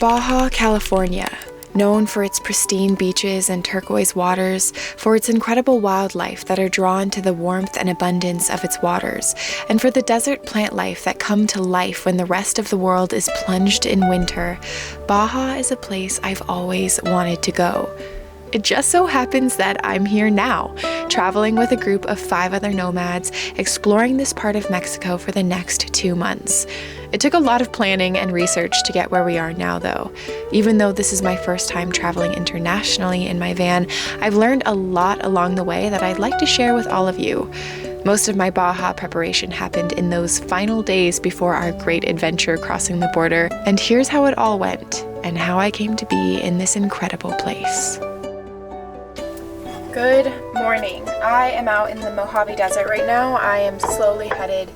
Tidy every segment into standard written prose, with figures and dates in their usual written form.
Baja, California, known for its pristine beaches and turquoise waters, for its incredible wildlife that are drawn to the warmth and abundance of its waters, and for the desert plant life that come to life when the rest of the world is plunged in winter, Baja is a place I've always wanted to go. It just so happens that I'm here now, traveling with a group of 5 other nomads, exploring this part of Mexico for the next 2 months. It took a lot of planning and research to get where we are now, though. Even though this is my first time traveling internationally in my van, I've learned a lot along the way that I'd like to share with all of you. Most of my Baja preparation happened in those final days before our great adventure crossing the border, and here's how it all went, and how I came to be in this incredible place. Good morning. I am out in the Mojave Desert right now. I am slowly headed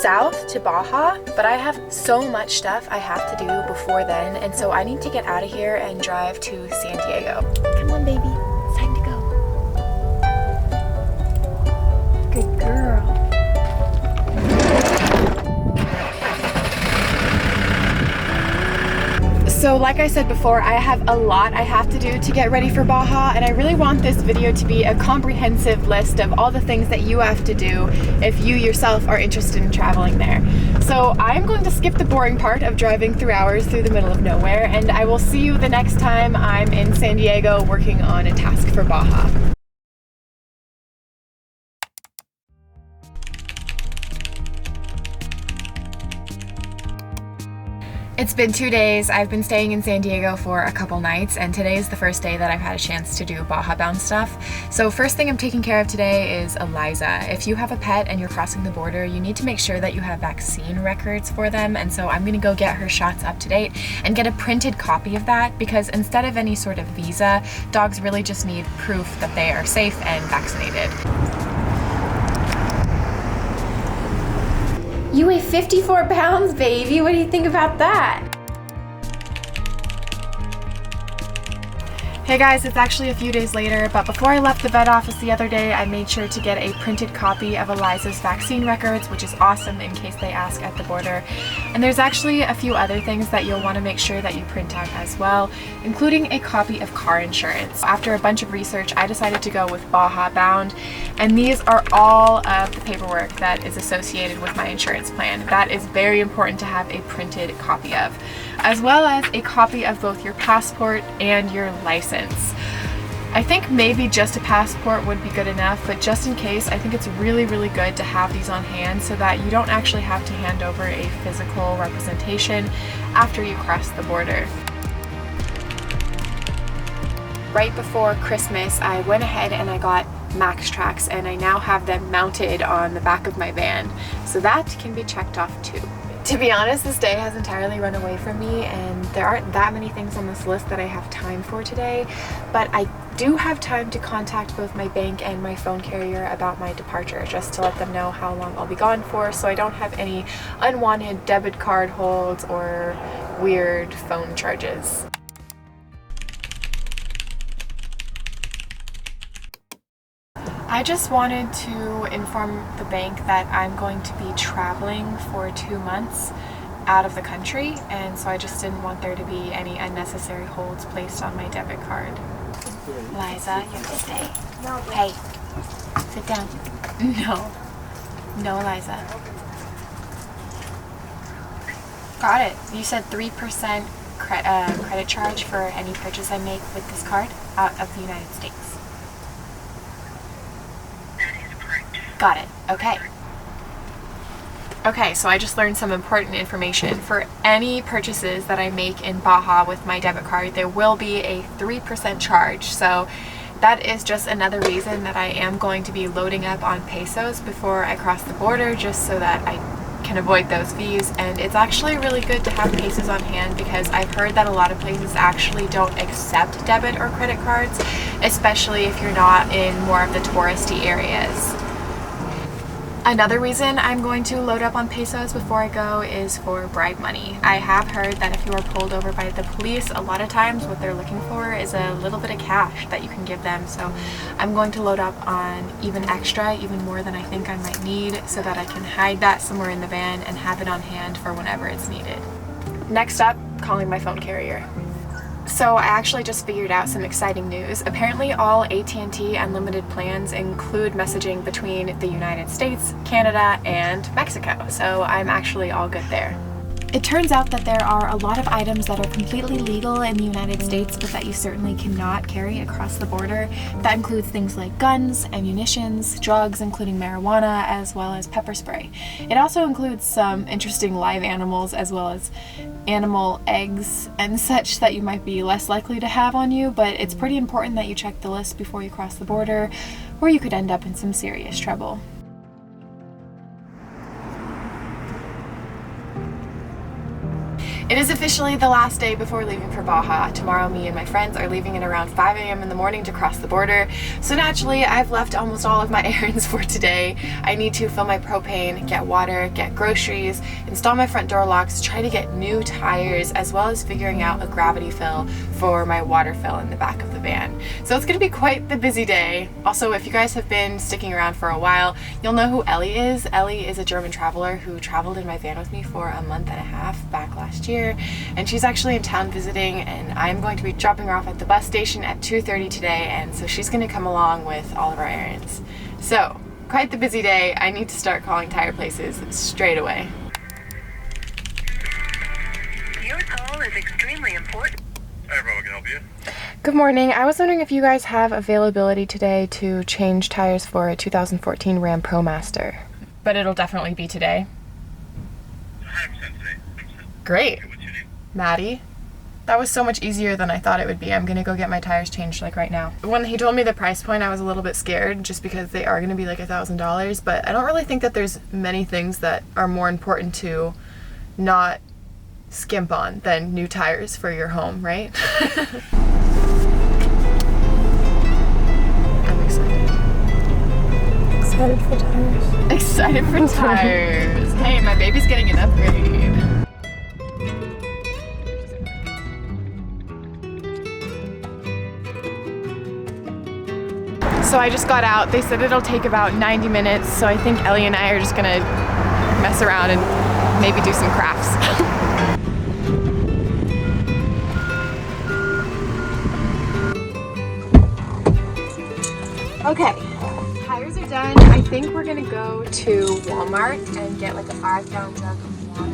south to Baja, but I have so much stuff I have to do before then, and so I need to get out of here and drive to San Diego. Come on, baby. It's time to go. Good girl. So like I said before, I have a lot I have to do to get ready for Baja, and I really want this video to be a comprehensive list of all the things that you have to do if you yourself are interested in traveling there. So I'm going to skip the boring part of driving 3 hours through the middle of nowhere, and I will see you the next time I'm in San Diego working on a task for Baja. It's been 2 days. I've been staying in San Diego for a couple nights, and today is the first day that I've had a chance to do Baja bound stuff. So first thing I'm taking care of today is Eliza. If you have a pet and you're crossing the border, you need to make sure that you have vaccine records for them, and so I'm gonna go get her shots up to date and get a printed copy of that, because instead of any sort of visa, dogs really just need proof that they are safe and vaccinated. You weigh 54 pounds, baby. What do you think about that? Hey guys, it's actually a few days later, but before I left the vet office the other day, I made sure to get a printed copy of Eliza's vaccine records, which is awesome in case they ask at the border. And there's actually a few other things that you'll want to make sure that you print out as well, including a copy of car insurance. After a bunch of research, I decided to go with Baja Bound, and these are all of the paperwork that is associated with my insurance plan. That is very important to have a printed copy of, as well as a copy of both your passport and your license. I think maybe just a passport would be good enough, but just in case, I think it's really good to have these on hand so that you don't actually have to hand over a physical representation after you cross the border. Right before Christmas, I went ahead and I got Max Tracks, and I now have them mounted on the back of my van, so that can be checked off too. To be honest, this day has entirely run away from me, and there aren't that many things on this list that I have time for today, but I do have time to contact both my bank and my phone carrier about my departure, just to let them know how long I'll be gone for, so I don't have any unwanted debit card holds or weird phone charges. I just wanted to inform the bank that I'm going to be traveling for 2 months out of the country, and so I just didn't want there to be any unnecessary holds placed on my debit card. Liza, you have to stay. No. Hey, sit down. No, Liza. Got it. You said 3% credit charge for any purchase I make with this card out of the United States. Got it. Okay. Okay, so I just learned some important information. For any purchases that I make in Baja with my debit card, there will be a 3% charge. So that is just another reason that I am going to be loading up on pesos before I cross the border, just so that I can avoid those fees. And it's actually really good to have pesos on hand, because I've heard that a lot of places actually don't accept debit or credit cards, especially if you're not in more of the touristy areas. Another reason I'm going to load up on pesos before I go is for bribe money. I have heard that if you are pulled over by the police, a lot of times what they're looking for is a little bit of cash that you can give them. So I'm going to load up on even extra, even more than I think I might need, so that I can hide that somewhere in the van and have it on hand for whenever it's needed. Next up, calling my phone carrier. So I actually just figured out some exciting news. Apparently all AT&T unlimited plans include messaging between the United States, Canada, and Mexico. So I'm actually all good there. It turns out that there are a lot of items that are completely legal in the United States, but that you certainly cannot carry across the border. That includes things like guns, ammunitions, drugs, including marijuana, as well as pepper spray. It also includes some interesting live animals, as well as animal eggs and such that you might be less likely to have on you, but it's pretty important that you check the list before you cross the border, or you could end up in some serious trouble. It is officially the last day before leaving for Baja. Tomorrow, me and my friends are leaving at around 5 a.m. in the morning to cross the border. So naturally, I've left almost all of my errands for today. I need to fill my propane, get water, get groceries, install my front door locks, try to get new tires, as well as figuring out a gravity fill for my water fill in the back of the van. So it's gonna be quite the busy day. Also, if you guys have been sticking around for a while, you'll know who Ellie is. Ellie is a German traveler who traveled in my van with me for a month and a half back last year. And she's actually in town visiting, and I'm going to be dropping her off at the bus station at 2:30 today, and so she's going to come along with all of our errands. So, quite the busy day. I need to start calling tire places straight away. Your call is extremely important. Hi, everyone, can I help you? Good morning. I was wondering if you guys have availability today to change tires for a 2014 Ram ProMaster. But it'll definitely be today. 100% today. 100%. Great. Okay, what's your name? Maddie. That was so much easier than I thought it would be. I'm gonna go get my tires changed like right now. When he told me the price point, I was a little bit scared just because they are gonna be like $1,000, but I don't really think that there's many things that are more important to not skimp on than new tires for your home, right? I'm excited. Excited for tires. Excited for tires. Hey, my baby's getting an upgrade. So I just got out. They said it'll take about 90 minutes, so I think Ellie and I are just gonna mess around and maybe do some crafts. Okay, tires are done. I think we're gonna go to Walmart and get like a 5-gallon jug of water.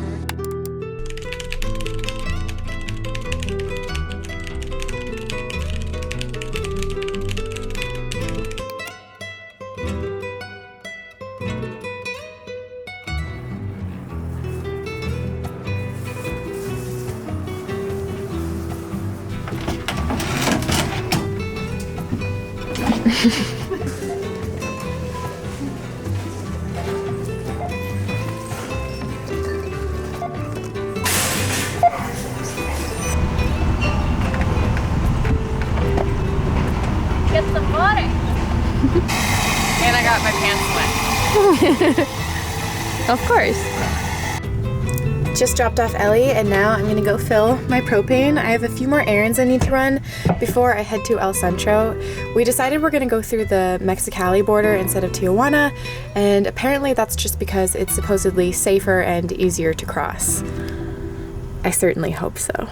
Get some water. And I got my pants wet. Of course. Just dropped off Ellie, and now I'm gonna go fill my propane. I have a few more errands I need to run before I head to El Centro. We decided we're gonna go through the Mexicali border instead of Tijuana, and apparently that's just because it's supposedly safer and easier to cross. I certainly hope so.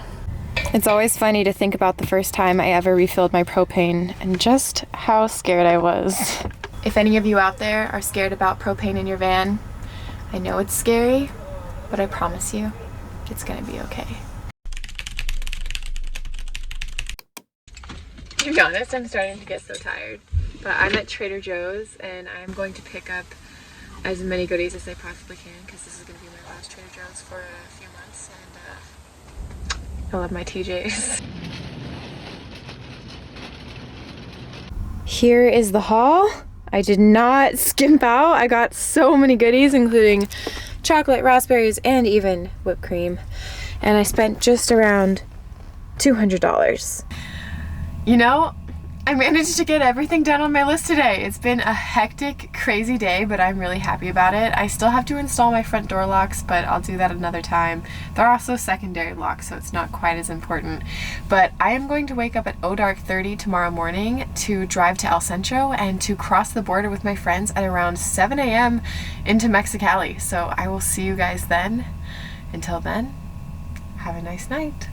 It's always funny to think about the first time I ever refilled my propane and just how scared I was. If any of you out there are scared about propane in your van, I know it's scary, but I promise you, it's gonna be okay. To be honest, I'm starting to get so tired, but I'm at Trader Joe's and I'm going to pick up as many goodies as I possibly can because this is gonna be my last Trader Joe's for a few months, and I love my TJs. Here is the haul. I did not skimp out. I got so many goodies, including chocolate, raspberries, and even whipped cream. And I spent just around $200. You know, I managed to get everything done on my list today. It's been a hectic, crazy day, but I'm really happy about it. I still have to install my front door locks, but I'll do that another time. There are also secondary locks, so it's not quite as important. But I am going to wake up at dark 30 tomorrow morning to drive to El Centro and to cross the border with my friends at around 7 a.m. into Mexicali. So I will see you guys then. Until then, have a a nice night.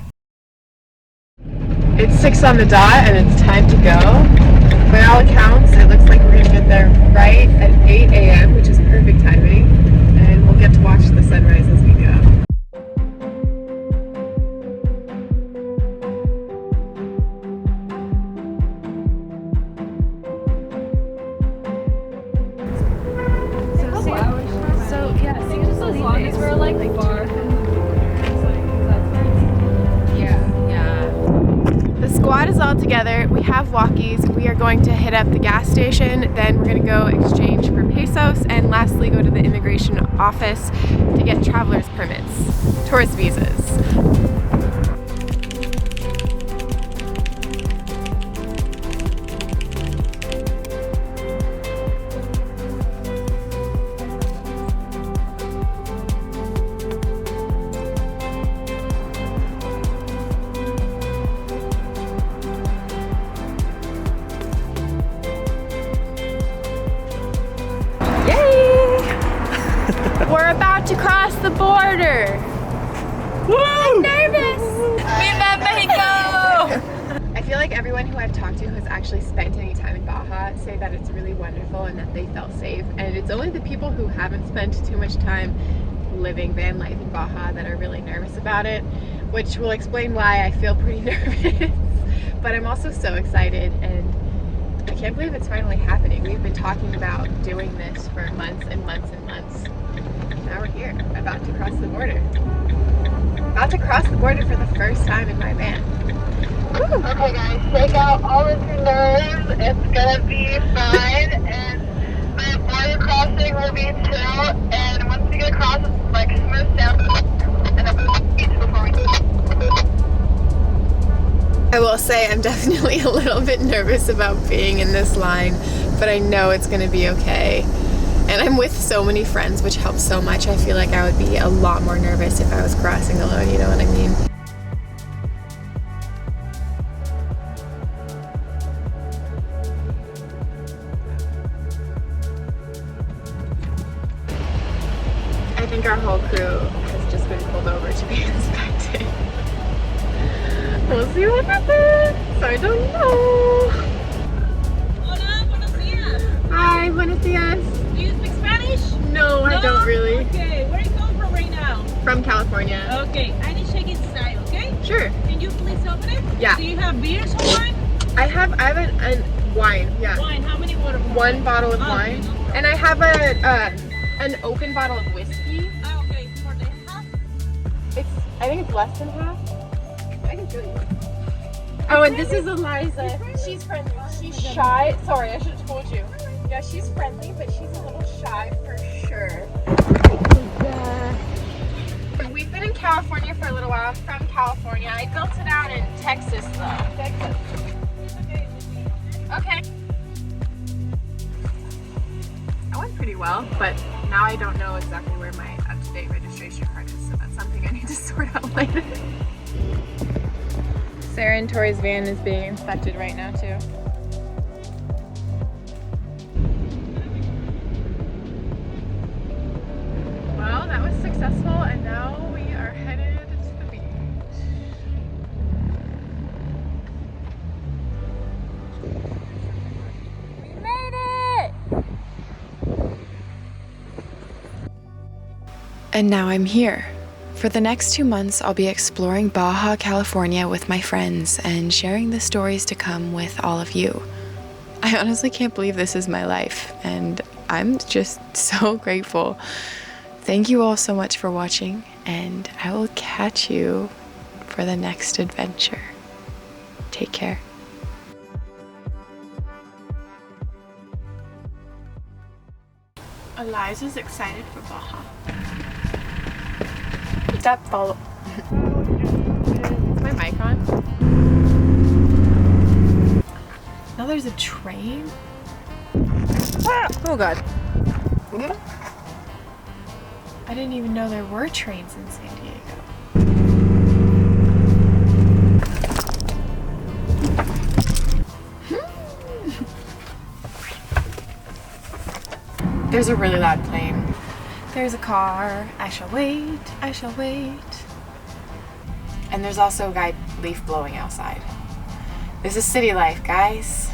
It's 6 on the dot and it's time to go. By all accounts, it looks like we're going to get there right at 8 a.m., which is perfect timing, and we'll get to watch the sunrise as we go. The squad is all together. We have walkies. We are going to hit up the gas station, then we're going to go exchange for pesos, and lastly go to the immigration office to get traveler's permits, tourist visas. We're about to cross the border. Woo! I'm nervous. Viva Mexico! I feel like everyone who I've talked to who has actually spent any time in Baja say that it's really wonderful and that they felt safe. And it's only the people who haven't spent too much time living van life in Baja that are really nervous about it, which will explain why I feel pretty nervous. But I'm also so excited, and I can't believe it's finally happening. We've been talking about doing this for months and months and months. Now we're here, about to cross the border. About to cross the border for the first time in my van. Woo. Okay guys, take out all of your nerves. It's gonna be fine, and the border crossing will be chill, and once we get across, it's like smooth down, and then we'll beach before we I will say I'm definitely a little bit nervous about being in this line, but I know it's gonna be okay. And I'm with so many friends, which helps so much. I feel like I would be a lot more nervous if I was crossing alone, you know what I mean? I think our whole crew has just been pulled over to be inspected. We'll see what happens. I don't know. Hola, buenos días. Hi, buenos dias. Do you speak Spanish? No, I don't really. Okay, where are you coming from right now? From California. Okay, I need to check inside, okay? Sure. Can you please open it? Yeah. Do you have beers or wine? I have a wine, yeah. Wine, how many water? One bottle of Okay, wine. no problem. And I have an open bottle of whiskey. Ah, okay, for the half? I think it's less than half. I can show you. Oh, and this is Eliza. She's friendly. She's shy. Sorry, I should have told you. Yeah, she's friendly, but she's a little shy for sure. We've been in California for a little while. I'm from California. I built it out in Texas, though. Texas. Okay. That went pretty well, but now I don't know exactly where my up-to-date registration card is, so that's something I need to sort out later. Sarah and Tori's van is being inspected right now, too. Well, that was successful, and now we are headed to the beach. We made it! And now I'm here. For the next 2 months, I'll be exploring Baja, California with my friends and sharing the stories to come with all of you. I honestly can't believe this is my life, and I'm just so grateful. Thank you all so much for watching, and I will catch you for the next adventure. Take care. Eliza's excited for Baja. That follow. Is my mic on? Now there's a train. Oh god. I didn't even know there were trains in San Diego. There's a really loud plane. There's a car. I shall wait. I shall wait. And there's also a guy leaf blowing outside. This is city life, guys.